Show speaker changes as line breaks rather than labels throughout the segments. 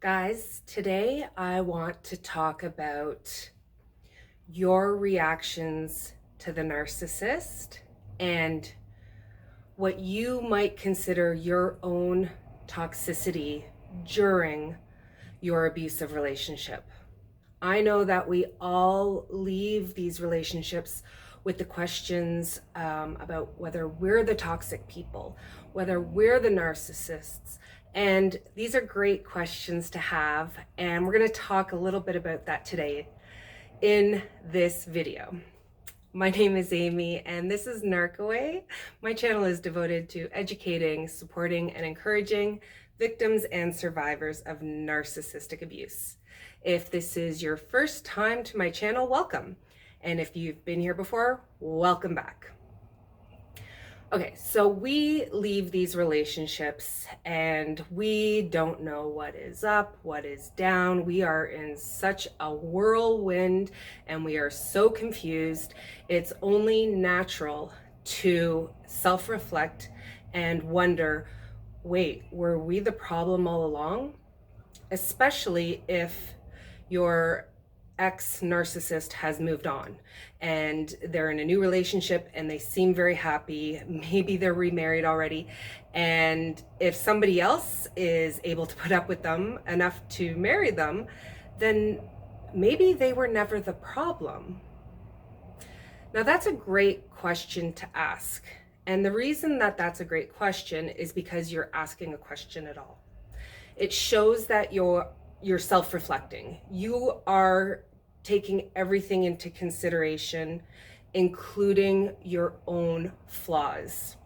Guys, today I want to talk about your reactions to the narcissist and what you might consider your own toxicity during your abusive relationship. I know that we all leave these relationships with the questions about whether we're the toxic people, whether we're the narcissists. And these are great questions to have. And we're going to talk a little bit about that today in this video. My name is Amy, and this is Narcaway. My channel is devoted to educating, supporting, and encouraging victims and survivors of narcissistic abuse. If this is your first time to my channel, welcome. And if you've been here before, welcome back. Okay, so we leave these relationships and we don't know what is up, what is down. We are in such a whirlwind and we are so confused. It's only natural to self-reflect and wonder, wait, were we the problem all along? Especially if your ex-narcissist has moved on and they're in a new relationship and they seem very happy. Maybe they're remarried already. And if somebody else is able to put up with them enough to marry them, then maybe they were never the problem. Now, that's a great question to ask. And the reason that that's a great question is because you're asking a question at all. It shows that you're self-reflecting. You are taking everything into consideration, including your own flaws.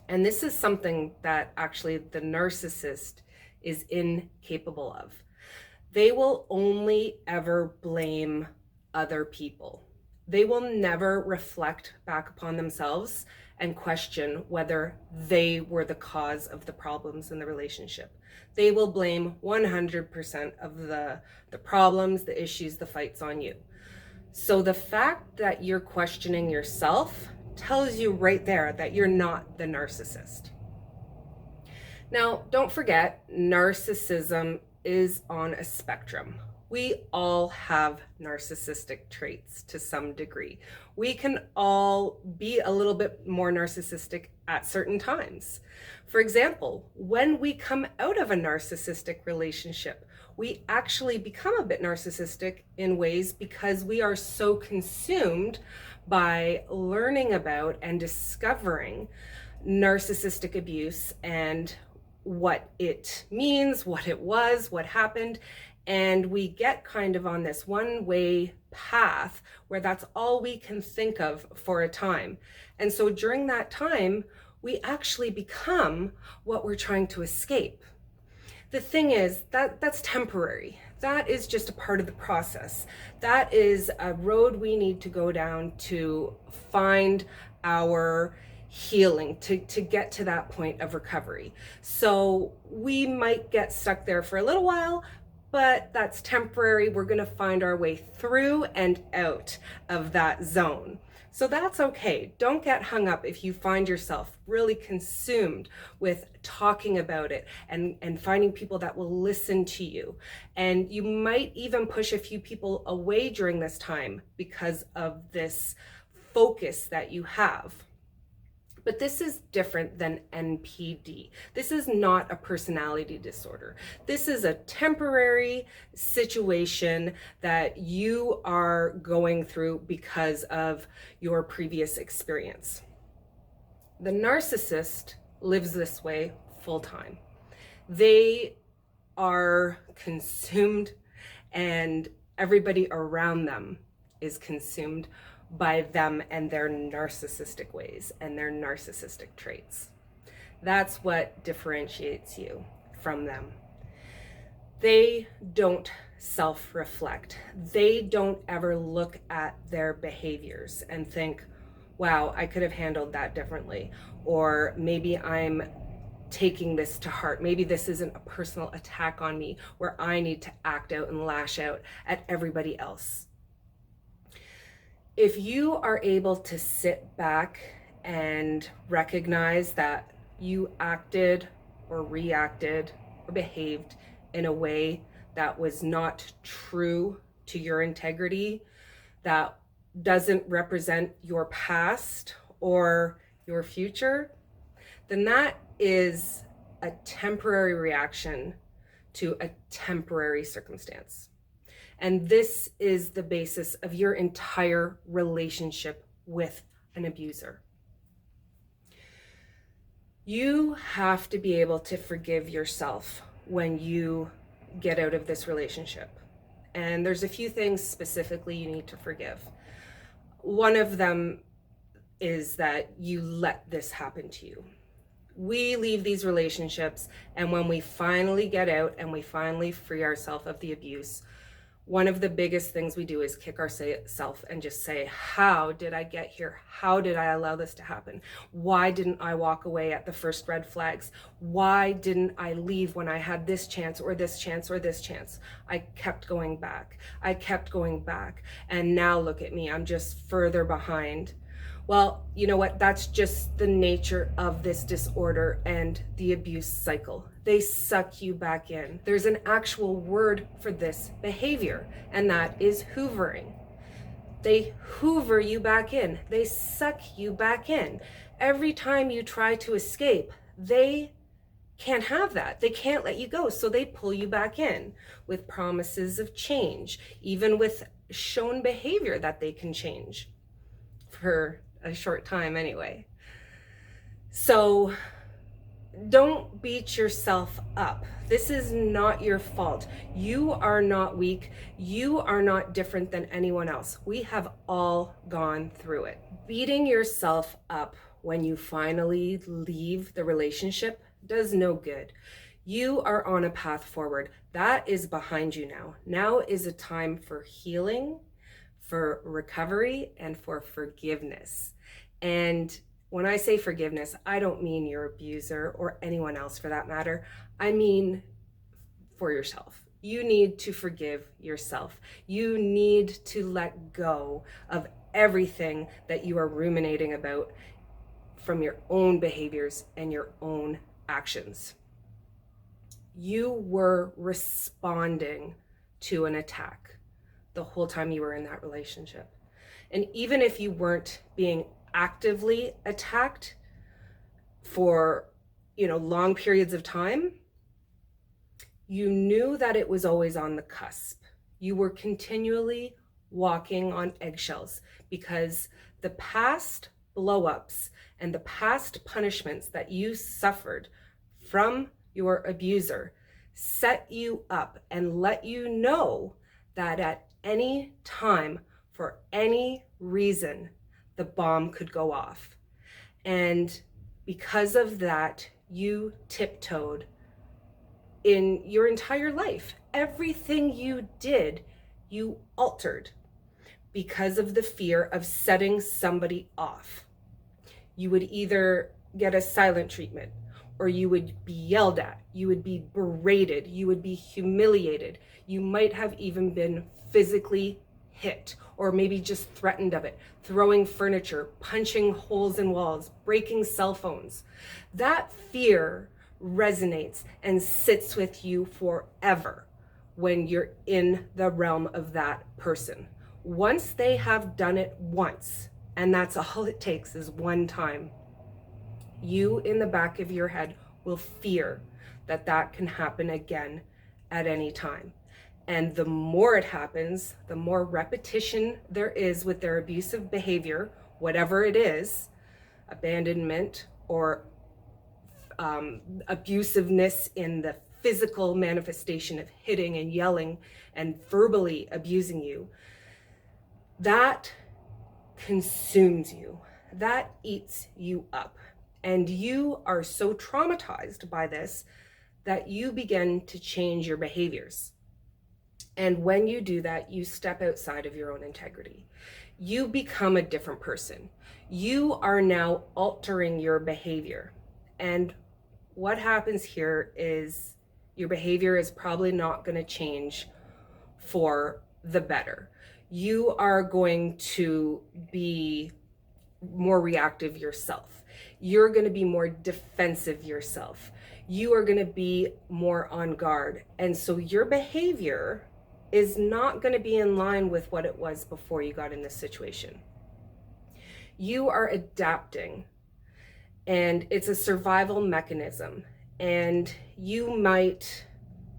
And this is something that actually the narcissist is incapable of. They will only ever blame other people. They will never reflect back upon themselves and question whether they were the cause of the problems in the relationship. They will blame 100% of the problems, the issues, the fights on you. So the fact that you're questioning yourself tells you right there that you're not the narcissist. Now, don't forget, narcissism is on a spectrum. We all have narcissistic traits to some degree. We can all be a little bit more narcissistic at certain times. For example, when we come out of a narcissistic relationship, we actually become a bit narcissistic in ways because we are so consumed by learning about and discovering narcissistic abuse and what it means, what it was, what happened. And we get kind of on this one-way path where that's all we can think of for a time. And so during that time, we actually become what we're trying to escape. The thing is that that's temporary. That is just a part of the process. That is a road we need to go down to find our healing, to get to that point of recovery. So we might get stuck there for a little while, but that's temporary. We're going to find our way through and out of that zone. So that's okay. Don't get hung up if you find yourself really consumed with talking about it and finding people that will listen to you. And you might even push a few people away during this time because of this focus that you have. But this is different than NPD. This is not a personality disorder. This is a temporary situation that you are going through because of your previous experience. The narcissist lives this way full time. They are consumed and everybody around them is consumed by them and their narcissistic ways and their narcissistic traits. That's what differentiates you from them. They don't self-reflect. They don't ever look at their behaviors and think, wow, I could have handled that differently. Or maybe I'm taking this to heart. Maybe this isn't a personal attack on me where I need to act out and lash out at everybody else. If you are able to sit back and recognize that you acted or reacted or behaved in a way that was not true to your integrity, that doesn't represent your past or your future, then that is a temporary reaction to a temporary circumstance. And this is the basis of your entire relationship with an abuser. You have to be able to forgive yourself when you get out of this relationship. And there's a few things specifically you need to forgive. One of them is that you let this happen to you. We leave these relationships, and when we finally get out and we finally free ourselves of the abuse, one of the biggest things we do is kick ourselves and just say, how did I get here? How did I allow this to happen? Why didn't I walk away at the first red flags? Why didn't I leave when I had this chance or this chance or this chance? I kept going back. I kept going back. And now look at me, I'm just further behind. Well, you know what? That's just the nature of this disorder and the abuse cycle. They suck you back in. There's an actual word for this behavior, and that is hoovering. They hoover you back in. They suck you back in. Every time you try to escape, they can't have that. They can't let you go. So they pull you back in with promises of change, even with shown behavior that they can change for a short time anyway. So don't beat yourself up. This is not your fault. You are not weak. You are not different than anyone else. We have all gone through it. Beating yourself up when you finally leave the relationship does no good. You are on a path forward. That is behind you now. Now is a time for healing, for recovery, and for forgiveness. And when I say forgiveness, I don't mean your abuser or anyone else for that matter. I mean for yourself. You need to forgive yourself. You need to let go of everything that you are ruminating about from your own behaviors and your own actions. You were responding to an attack the whole time you were in that relationship. And even if you weren't being actively attacked for, long periods of time, you knew that it was always on the cusp. You were continually walking on eggshells because the past blow-ups and the past punishments that you suffered from your abuser set you up and let you know that at any time, for any reason, the bomb could go off. And because of that, you tiptoed in your entire life. Everything you did, you altered because of the fear of setting somebody off. You would either get a silent treatment, or you would be yelled at, you would be berated, you would be humiliated. You might have even been physically hit, or maybe just threatened of it, throwing furniture, punching holes in walls, breaking cell phones. That fear resonates and sits with you forever when you're in the realm of that person. Once they have done it once, and that's all it takes is one time, you in the back of your head will fear that that can happen again at any time. And the more it happens, the more repetition there is with their abusive behavior, whatever it is, abandonment or abusiveness in the physical manifestation of hitting and yelling and verbally abusing you, that consumes you, that eats you up. And you are so traumatized by this that you begin to change your behaviors. And when you do that, you step outside of your own integrity. You become a different person. You are now altering your behavior. And what happens here is your behavior is probably not going to change for the better. You are going to be more reactive yourself. You're going to be more defensive yourself. you are going to be more on guard. And so your behavior is not going to be in line with what it was before you got in this situation. You are adapting, and it's a survival mechanism. And you might,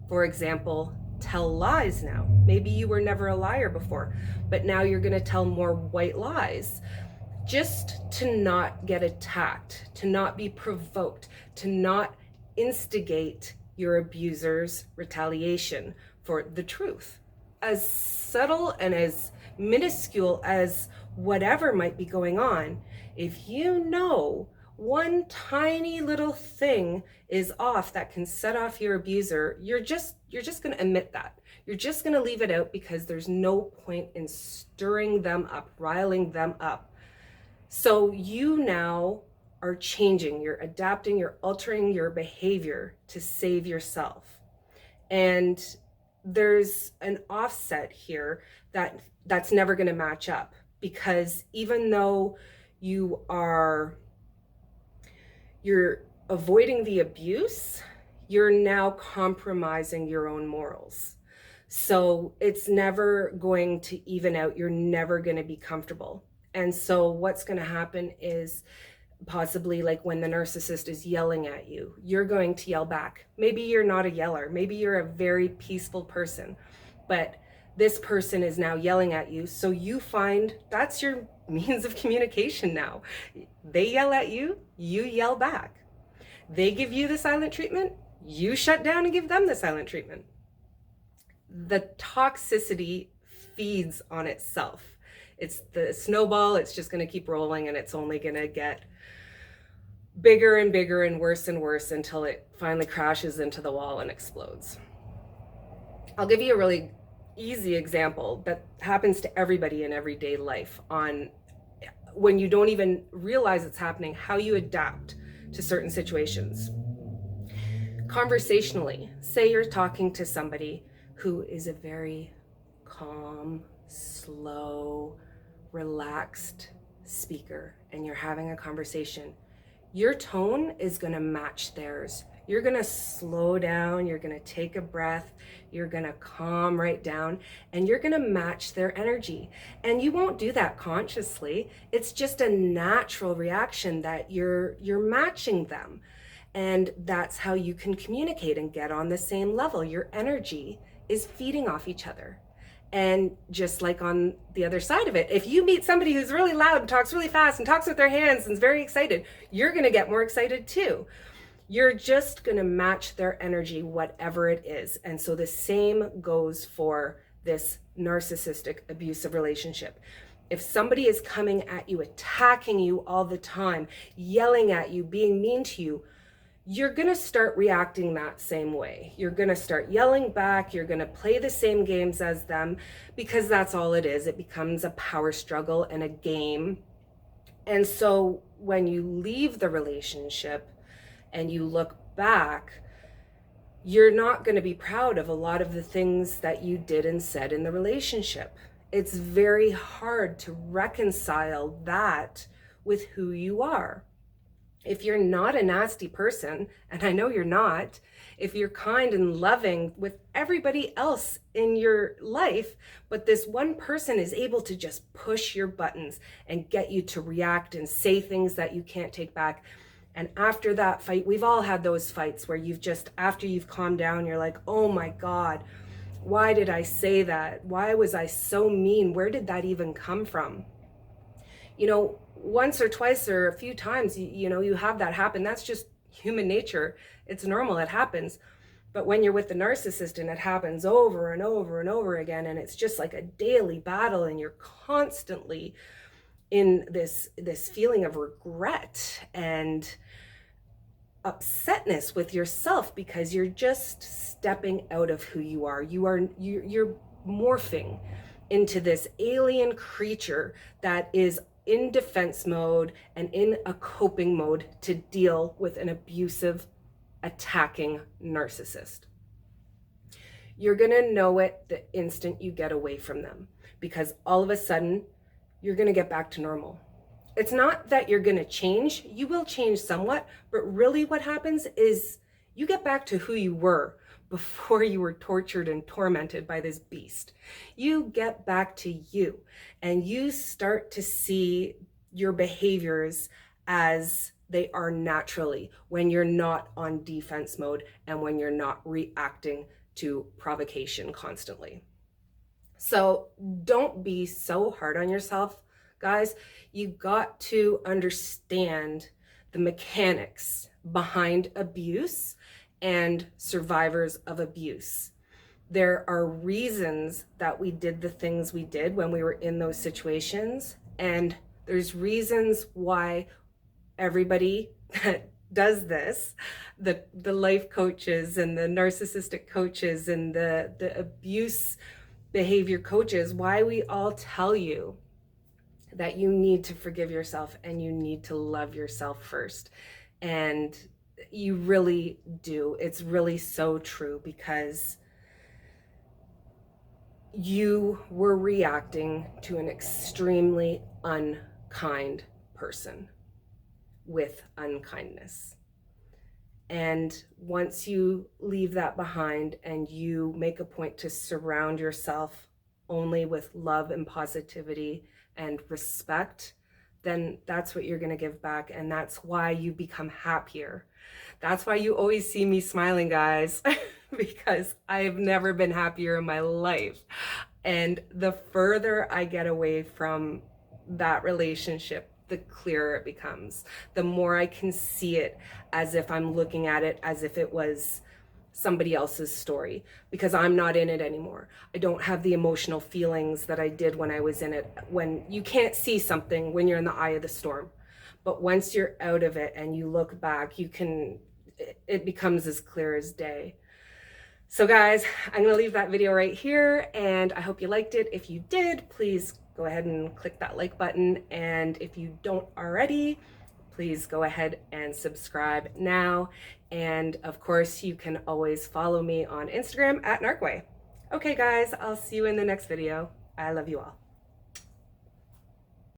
for example, tell lies now. Maybe you were never a liar before, but now you're going to tell more white lies just to not get attacked, to not be provoked, to not instigate your abuser's retaliation for the truth. As subtle and as minuscule as whatever might be going on, if you know one tiny little thing is off that can set off your abuser, you're just going to admit that. You're just going to leave it out because there's no point in stirring them up, riling them up. So you now are changing, you're adapting, you're altering your behavior to save yourself. And there's an offset here that's never going to match up, because even though you're avoiding the abuse, you're now compromising your own morals. So it's never going to even out. You're never going to be comfortable. And so what's going to happen is possibly like when the narcissist is yelling at you, you're going to yell back. Maybe you're not a yeller. Maybe you're a very peaceful person, but this person is now yelling at you. So you find that's your means of communication now. They yell at you, you yell back. They give you the silent treatment, you shut down and give them the silent treatment. The toxicity feeds on itself. It's the snowball, it's just going to keep rolling, and it's only going to get bigger and bigger and worse until it finally crashes into the wall and explodes. I'll give you a really easy example that happens to everybody in everyday life on when you don't even realize it's happening, how you adapt to certain situations. Conversationally, say you're talking to somebody who is a very calm, slow, relaxed speaker, and you're having a conversation. Your tone is going to match theirs. You're going to slow down, you're going to take a breath, you're going to calm right down, and you're going to match their energy. And you won't do that consciously. It's just a natural reaction that you're matching them. And that's how you can communicate and get on the same level. Your energy is feeding off each other. And just like on the other side of it, if you meet somebody who's really loud and talks really fast and talks with their hands and is very excited, you're going to get more excited too. You're just going to match their energy, whatever it is. And so the same goes for this narcissistic abusive relationship. If somebody is coming at you, attacking you all the time, yelling at you, being mean to you, you're going to start reacting that same way. You're going to start yelling back. You're going to play the same games as them, because that's all it is. It becomes a power struggle and a game. And so when you leave the relationship and you look back, you're not going to be proud of a lot of the things that you did and said in the relationship. It's very hard to reconcile that with who you are. If you're not a nasty person, and I know you're not, if you're kind and loving with everybody else in your life, but this one person is able to just push your buttons and get you to react and say things that you can't take back. And after that fight, we've all had those fights where after you've calmed down, you're like, oh my God, why did I say that? Why was I so mean? Where did that even come from? Once or twice or a few times, you have that happen. That's just human nature. It's normal. It happens. But when you're with the narcissist and it happens over and over and over again, and it's just like a daily battle, and you're constantly in this feeling of regret and upsetness with yourself because you're just stepping out of who you are. You're morphing into this alien creature that is in defense mode and in a coping mode to deal with an abusive, attacking narcissist. You're going to know it the instant you get away from them, because all of a sudden you're going to get back to normal. It's not that you're going to change. You will change somewhat, but really what happens is You get back to who you were before you were tortured and tormented by this beast. You get back to you, and you start to see your behaviors as they are naturally when you're not on defense mode and when you're not reacting to provocation constantly. So don't be so hard on yourself, guys. You got to understand the mechanics behind abuse and survivors of abuse. There are reasons that we did the things we did when we were in those situations, and there's reasons why everybody that does this, the life coaches and the narcissistic coaches and the abuse behavior coaches, why we all tell you that you need to forgive yourself and you need to love yourself first. And you really do. It's really so true, because you were reacting to an extremely unkind person with unkindness. And once you leave that behind and you make a point to surround yourself only with love and positivity and respect, then that's what you're going to give back. And that's why you become happier. That's why you always see me smiling, guys, because I've never been happier in my life. And the further I get away from that relationship, the clearer it becomes. The more I can see it as if I'm looking at it as if it was somebody else's story, because I'm not in it anymore. I don't have the emotional feelings that I did when I was in it. When you can't see something when you're in the eye of the storm, but once you're out of it and you look back, it becomes as clear as day. So guys, I'm gonna leave that video right here, and I hope you liked it. If you did, please go ahead and click that like button. And if you don't already, please go ahead and subscribe now. And of course, you can always follow me on Instagram at Narcaway. Okay guys, I'll see you in the next video. I love you all.